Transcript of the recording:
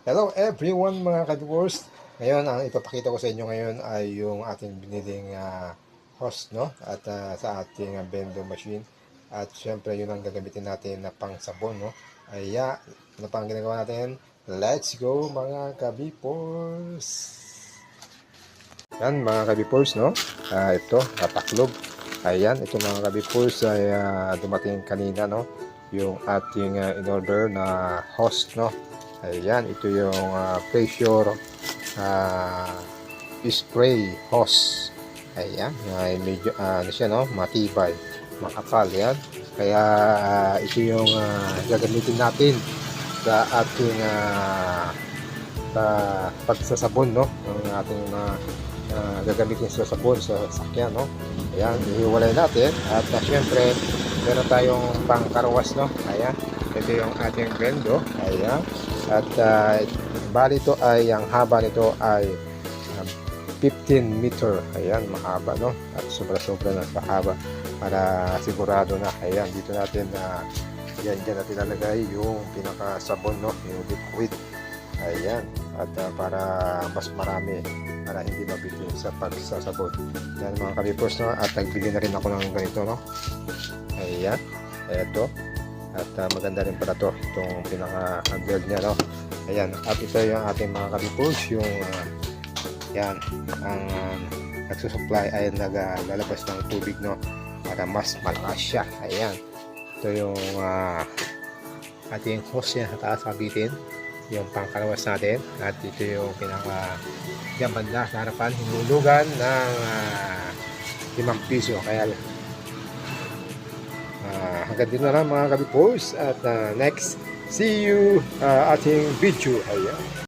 Hello everyone mga ka-viewers. Ngayon, ang ipapakita ko sa inyo ngayon ay yung ating biniling hose, no? At sa ating bendo machine. At syempre, yun ang gagamitin natin na pang sabon, no? Ay, ano pang ginagawa natin? Let's go mga ka-vipors! Yan mga ka-vipors, no? Ito, taklog. Ayan, ito mga ka-vipors ay dumating kanina, no? Yung ating in-order na hose, no? Ayan, ito yung pressure spray hose. Ayan, medyo ano siya, no? Matibay, makapal yan. Kaya ito yung gagamitin natin sa ating pagsasabon, no? Ang ating gagamitin sa sabon sa sakyan, no? Ayan, ihiwalay natin at syempre meron tayong pangkarwas, no? Ayan, ito yung ating bendo. Ayan, at bali ito ay, ang haba nito ay 15 meter. Ayan, mahaba, no? At sobra-sobra na mahaba para sigurado na. Ayan, dito natin yan dyan natin lalagay yung pinakasabon, no? Yung liquid. Ayan, at para mas marami, para hindi mabitin sa pagsasabon. Yan mga ka-vipors, no? At nagbili na rin ako ng ganito, no? Ayan, eto. At maganda rin pala to, itong pinaka-build niya, no? Ayan, at ito yung ating mga ka-vipors, yung yan, ang nagsusupply ay naglalabas ng tubig, no? Para mas malakas siya. Ayan, ito yung ating hose niya sa taas, kabitin yung pangkalawas natin, at ito yung pinaka yan banda sa harapan, hinulugan ng 5 piso. Kaya hanggang din na lang mga ka-vipors, at next see you ating video. Ayan.